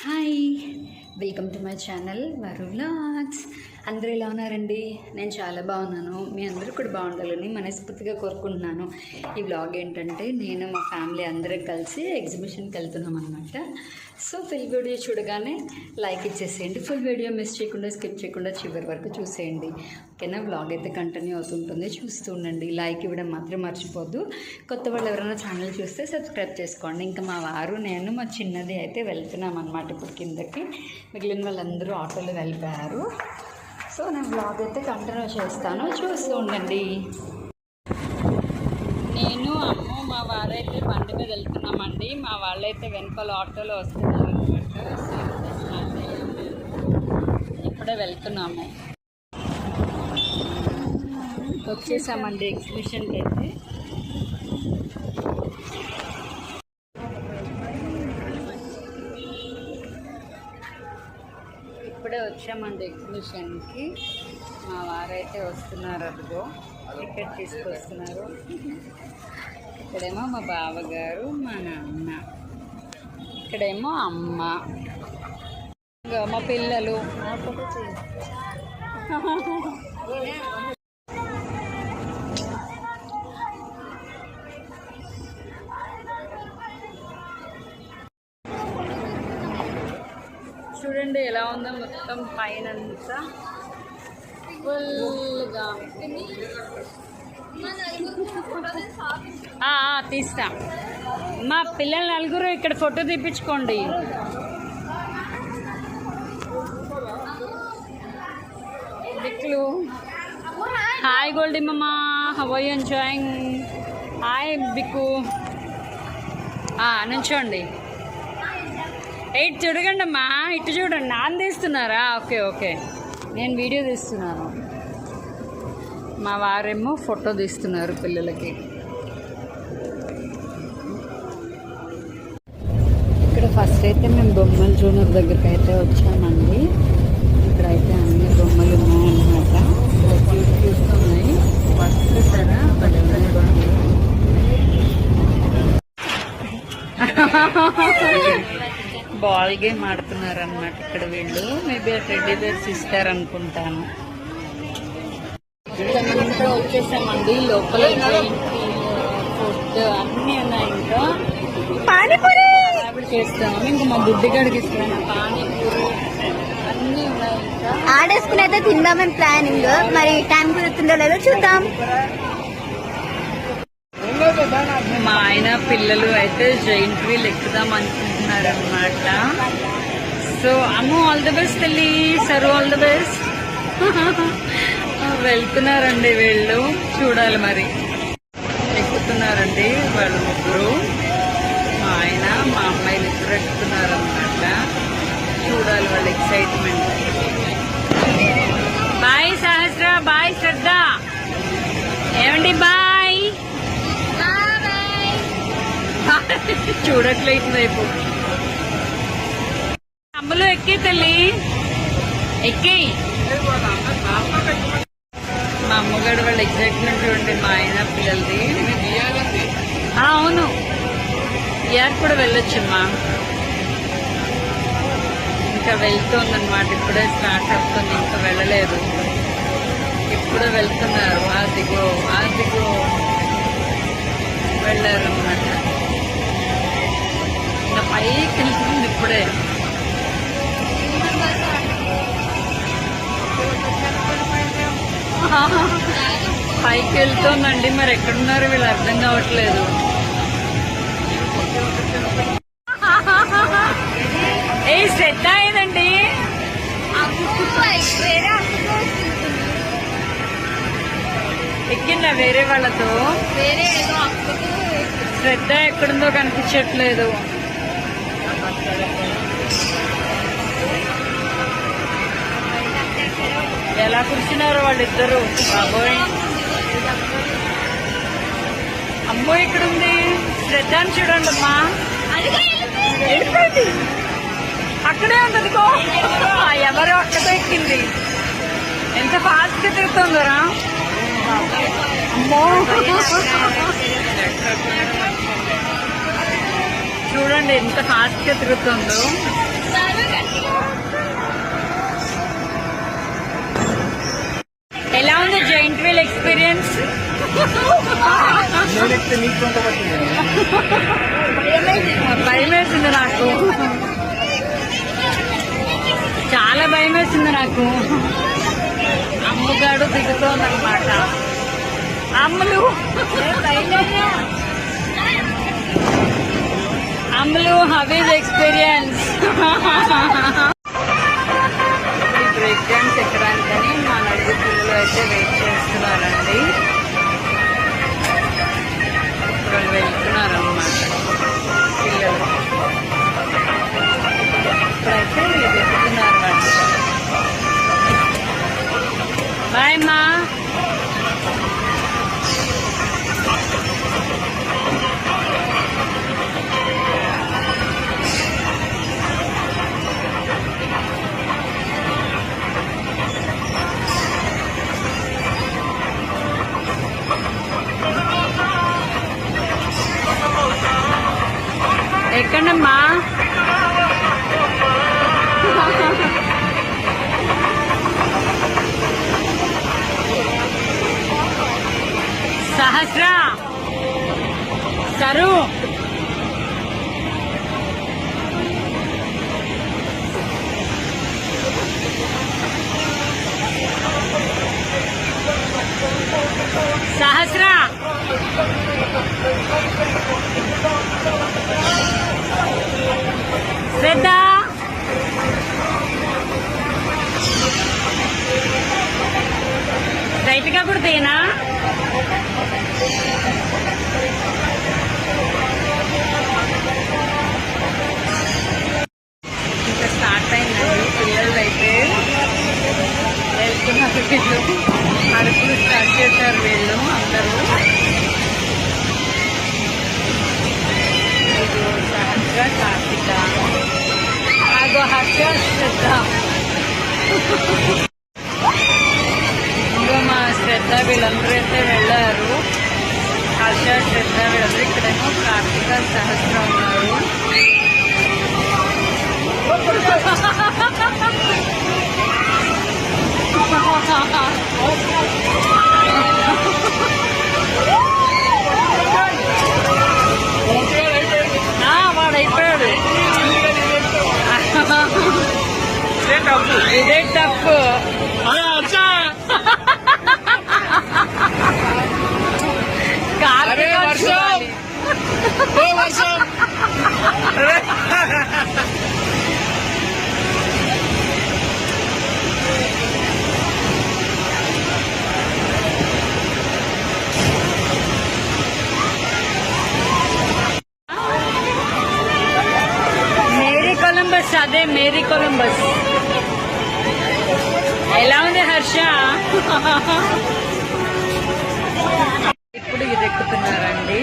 Hi, welcome to my channel వరు vlogs. అందరూ ఎలా ఉన్నారండి? నేను చాలా బాగున్నాను. మీ అందరూ కూడా బాగుండాలని మనస్ఫూర్తిగా కోరుకుంటున్నాను. ఈ వ్లాగ్ ఏంటంటే నేను మా ఫ్యామిలీ అందరం కలిసి ఎగ్జిబిషన్కి వెళ్తున్నాం అనమాట. సో ఫుల్ వీడియో చూడగానే లైక్ ఇచ్చేసేయండి. ఫుల్ వీడియో మిస్ చేయకుండా స్కిప్ చేయకుండా చివరి వరకు చూసేయండి. ఓకేనా? వ్లాగ్ అయితే కంటిన్యూ అవుతుంటుంది, చూస్తూ ఉండండి. లైక్ ఇవ్వడం మాత్రం మర్చిపోద్దు. కొత్త వాళ్ళు ఎవరైనా ఛానల్ చూస్తే సబ్స్క్రైబ్ చేసుకోండి. ఇంకా మా వారు నేను మా చిన్నది అయితే వెళ్తున్నాం అనమాట ఇప్పుడు కిందకి. మిగిలిన వాళ్ళందరూ ఆటోలో వెళ్ళిపోయారు. సో నేను వ్లాగ్ అయితే కంటిన్యూ చేస్తాను, చూస్తూ ఉండండి. నేను మా వారైతే బండి మీద వెళ్తున్నామండి. మా వాళ్ళైతే వెనకాల ఆటోలో వస్తున్నారు అనమాట. ఇప్పుడే వెళ్తున్నాము, వచ్చేసామండి ఎగ్జిబిషన్కి అయితే. ఇప్పుడే వచ్చామండి ఎగ్జిబిషన్కి. మా వారైతే వస్తున్నారు, అదిగో టికెట్ తీసుకొస్తున్నారు. ఇక్కడేమో మా బావగారు, మా నాన్న, ఇక్కడేమో అమ్మ, మా పిల్లలు. చూడండి ఎలా ఉందో మొత్తం పైనంతా ఫుల్గా. తీస్తా. మా పిల్లలు నలుగురు ఇక్కడ ఫోటో తీపించుకోండి. బిక్లు hi Goldie mamma, how are you enjoying? Hi Bikku, నుంచోండి. ఇటు చూడకండి అమ్మా, ఇటు చూడండి. నాన్న తీస్తున్నారా? ఓకే ఓకే, నేను వీడియో తీస్తున్నాను. మా వారేమో ఫోటో తీస్తున్నారు పిల్లలకి. ఇక్కడ ఫస్ట్ అయితే మేము బొమ్మల జూనర్ దగ్గరికి అయితే వచ్చామండి. ఇక్కడైతే అన్ని బొమ్మలు ఉన్నాయన్నమాట. చూస్తున్నాయి ఫస్ట్ సరే బాల్ గేమ్ ఆడుతున్నారు అన్నమాట ఇక్కడ వీళ్ళు. మేబీ ఆ టెడ్డీ బేర్స్ ఇస్తారనుకుంటాను. ఇంకా వచ్చేసామండి. లోపల ఫుడ్ అన్నీ ఉన్నాయి. ఇంకా పానీపూరి చేస్తాము. ఇంకా మా బుడ్డిగాడికి ఇస్తాను పానీపూరి అన్నీ ఉన్నాయి. ఇంకా ఆడేసుకుని అయితే తిందామని ప్లానింగ్. మరి టైం కుదురుతుందో లేదో చూద్దాం. మా ఆయన పిల్లలు అయితే జైంట్ వీల్ ఎక్కుదాం అనుకుంటున్నారు అనమాట. So Ammu all the best తల్లి, సరు ఆల్ ది బెస్ట్. వెళ్తున్నారండి వీళ్ళు, చూడాలి మరి. ఎక్కుతున్నారండి వాళ్ళు ముగ్గురు, మా ఆయన మా అమ్మాయిలు ఇద్దరు ఎక్కుతున్నారు అనమాట. చూడాలి వాళ్ళ ఎక్సైట్మెంట్. బాయ్ సహస్ర, బాయ్ శ్రద్ధ. ఏమండి బాయ్? చూడట్లేదు వైపు. అమ్మలు ఎక్కి తల్లి, ఎక్కి. మా అమ్మగారు వాళ్ళ ఎగ్జైట్మెంట్ చూడండి, మా ఆయన పిల్లలది. అవును, ఇయర్ కూడా వెళ్ళొచ్చమ్మా. ఇంకా వెళ్తుందన్నమాట, ఇప్పుడే స్టార్ట్ అవుతుంది, ఇంకా వెళ్ళలేదు. ఇప్పుడే వెళ్తున్నారు. అదిగో అదిగో వెళ్ళారన్నమాట. ఇంకా పైకి వెళ్తుంది ఇప్పుడే. పైకి వెళ్తుందండి, మరి ఎక్కడున్నారు వీళ్ళు అర్థం కావట్లేదు. ఏ శ్రద్ధ ఏదండి? ఎక్కిందా వేరే వాళ్ళతో? శ్రద్ధ ఎక్కడుందో కనిపించట్లేదు. ఎలా కూర్చున్నారు వాళ్ళిద్దరు? బాబోయ్, అమ్మో ఇక్కడుంది శ్రద్ధని చూడండి అమ్మా. వెళ్ళిపోయింది, అక్కడే ఉంటుంది. ఎవరో అక్కతో ఎక్కింది. ఎంత ఫాస్ట్ గా తిరుగుతుందరా. అమ్మో చూడండి ఎంత ఫాస్ట్ గా తిరుగుతుందో. ఎలా ఉంది జైంట్ వీల్ ఎక్స్పీరియన్స్? భయం వేసింది నాకు, చాలా భయం వేసింది నాకు. అమ్మగాడు దిగుతోందన్నమాట. అమ్ములు అమ్ములు హవీజ్ ఎక్స్పీరియన్స్. బ్రేక్ డాన్స్ ఎక్కడానికని మా నలుగురు పిల్లలు అయితే వెయిట్ చేస్తున్నారండి. వాళ్ళు వెళ్తున్నారు అన్నమాట పిల్లలు. ఇప్పుడైతే వెళ్తున్నారు వాళ్ళు. బాయ్ అమ్మా. ఎక్కడమ్మా? సహస్ర సరు సహస్ర శ్రద్ధ స్ట్రైట్ గా కూడా తేనా? ఇంకా స్టార్ట్ అయిందండి. పిల్లలు అయితే వెళ్తున్నారు. వీళ్ళు అడుగులు స్టార్ట్ చేశారు వీళ్ళు అందరూ. సహస్ర కార్తిక అదో హర్ష శ్రద్ధ. ఇంకా మా శ్రద్ధ వీళ్ళందరూ అయితే వెళ్ళారు. హర్ష శ్రద్ధ వీళ్ళందరూ. ఇక్కడేమో కార్తిక సహస్ర ఉన్నారు. వాడైపోయాడు. ఇదే టఫ్. Mary Columbus. అదే మేరీ కొలంబస్. ఎలా ఉంది హర్ష? ఇప్పుడు ఇది ఎక్కుతున్నారండి.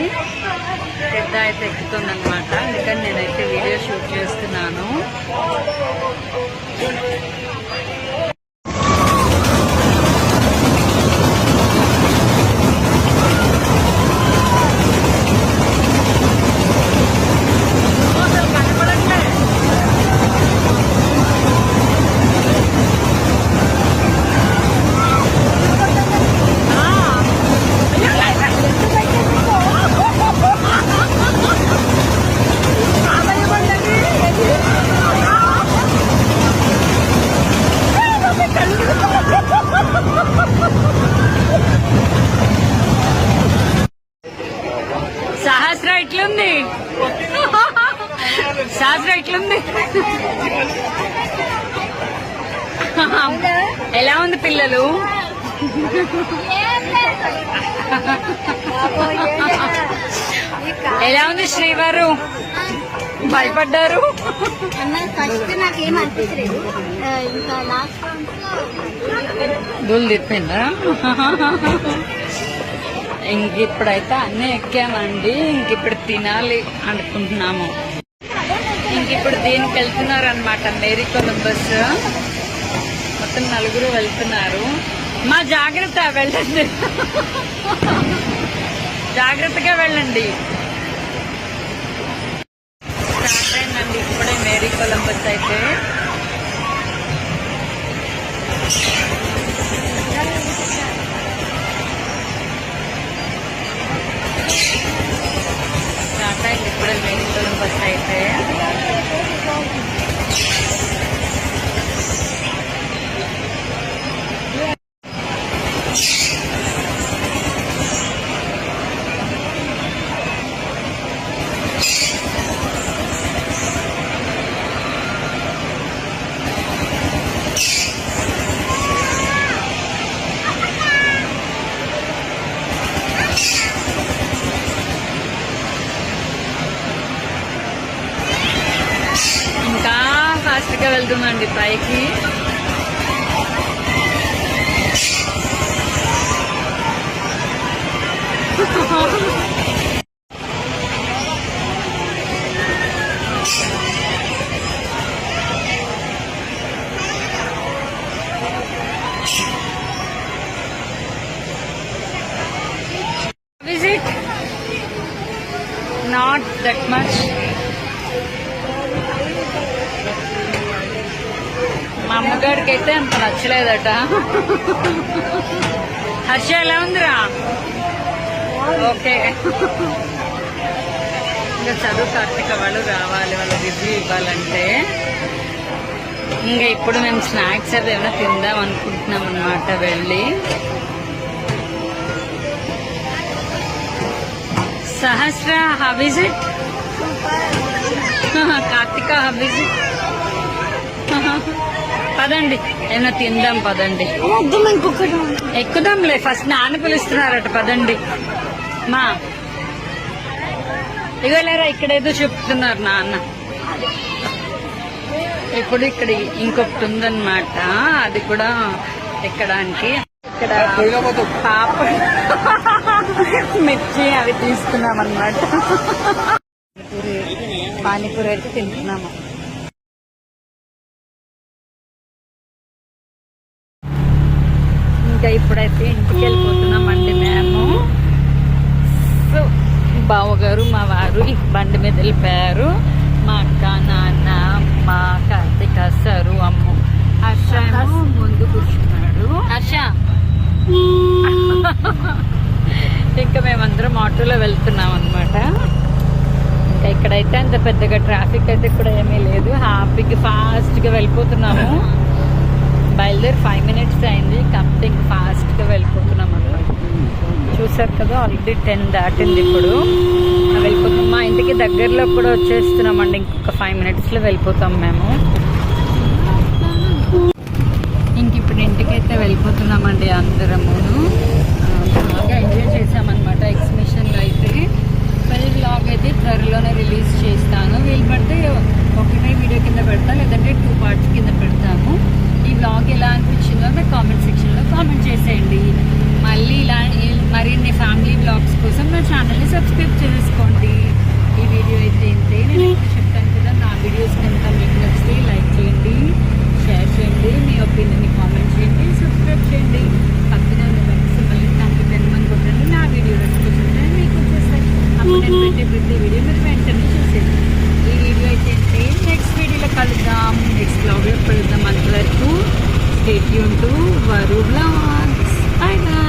పెద్ద అయితే ఎక్కుతుందన్నమాట. అందుకని నేనైతే వీడియో షూట్ చేస్తున్నాను. సహస్ర ఎట్లుంది? సహస్ర ఎట్లుంది? ఎలా ఉంది పిల్లలు? ఎలా ఉంది శ్రీవారు? భయపడ్డారు? ఫస్ట్ నాకేం అనిపించలేదు. ఇంకా లాస్ట్ దూలు తిప్పిందా? ఇంకిప్పుడైతే అన్నీ ఎక్కామండి. ఇంకిప్పుడు తినాలి అనుకుంటున్నాము. ఇంకిప్పుడు దీనికి వెళ్తున్నారు అనమాట. Mary Columbus. మొత్తం నలుగురు వెళ్తున్నారు. మా జాగ్రత్త, వెళ్ళండి, జాగ్రత్తగా వెళ్ళండి. వెళ్తున్నామండి ఇప్పుడే మేరీ కొలంబస్ అయితే. టాటా ఇప్పుడే మేరీ కొలంబస్ అయితే. ఫాస్ట్గా వెళ్తుందండి పైకి. Visit not that much. మా అమ్మగారికి అయితే అంత నచ్చలేదట. హర్ష ఎలా ఉందిరా? ఓకే. ఇంకా చదువు కార్తీక వాళ్ళు రావాలి, వాళ్ళ రివ్యూ ఇవ్వాలంటే. ఇంకా ఇప్పుడు మేము స్నాక్స్ అది ఏమైనా తిందాం అనుకుంటున్నాం అన్నమాట వెళ్ళి. Sahasra how is it? Karthika how is it? పదండి ఏమైనా తిందాం పదండి. ఎక్కుదాంలే, ఫస్ట్ నాన్న పిలుస్తున్నారట పదండి. మా ఇగోలేరా ఇక్కడ ఏదో చెప్తున్నారు నాన్న. ఇప్పుడు ఇక్కడ ఇంకొకటి ఉందన్నమాట, అది కూడా ఎక్కడానికి. ఇక్కడ పాప మిర్చి అవి తీసుకున్నాం అన్నమాట. పానీపూరి అయితే తింటున్నాము. ఇంకా ఇప్పుడైతే ఇంటికి వెళ్ళిపోతున్నామండి మేము. సో బావగారు మా వారు ఈ బండి మీద వెళ్ళిపోయారు. మా అక్క, నాన్న, మా కార్తీక సారు, అమ్ము. హర్ష ముందు కూర్చున్నాడు. హర్ష ఇంకా మేమందరం ఆటోలో వెళ్తున్నాం అనమాట. ఇంకా ఇక్కడైతే అంత పెద్దగా ట్రాఫిక్ అయితే కూడా ఏమీ లేదు. హ్యాపీగా ఫాస్ట్గా వెళ్ళిపోతున్నాము. బయలుదేరి 5 minutes అయింది, కాకపోతే ఇంక ఫాస్ట్గా వెళ్ళిపోతున్నాం అనమాట. చూసారు కదా ఆల్రెడీ 10 దాటింది. ఇప్పుడు వెళ్ళిపోతున్నాం. మా ఇంటికి దగ్గరలో కూడా వచ్చేస్తున్నామండి. ఇంకొక 5 minutesలో వెళ్ళిపోతాం మేము. ఇంక ఇప్పుడు ఇంటికైతే వెళ్ళిపోతున్నామండి అందరమును. బాగా ఎంజాయ్ చేసామన్నమాట ఎగ్జిబిషన్లో అయితే. పెళ్లి వ్లాగ్ అయితే త్వరలోనే రిలీజ్ చేస్తాను. వీలు పడితే ఒకటే వీడియో కింద పెడతా, లేదంటే 2 parts కింద పెడతాము. ఈ వ్లాగ్ ఎలా అనిపించిందో నాకు కామెంట్ సెక్షన్లో కామెంట్ చేసేయండి. మళ్ళీ ఇలా మరిన్ని ఫ్యామిలీ వ్లాగ్స్ కోసం నా ఛానల్ని సబ్స్క్రైబ్ చేసుకోండి. ఈ వీడియో అయితే ఇంతే. నేను చెప్తాను కదా, నా వీడియోస్ కనుక మీకు నచ్చితే లైక్ చేయండి, షేర్ చేయండి, మీ ఒపీనియన్ని కామెంట్ చేయండి, సబ్స్క్రైబ్ చేయండి. పక్కన ఉన్న బెల్ సింబల్ని దానికి పెన్మని కొట్టండి. నా వీడియో నచ్చితే మీకు వచ్చేస్తాయి. అప్పుడు నేను పెట్టే ప్రతి వీడియో మీరు వెంటనే చూసేది. ఈ వీడియో అయితే నెక్స్ట్ వీడియోలో కలుద్దాం, నెక్స్ట్ వ్లాగ్లో కలుద్దాం. అంతవరకు స్టే ట్యూన్ టు వరు వ్లాగ్స్. By by.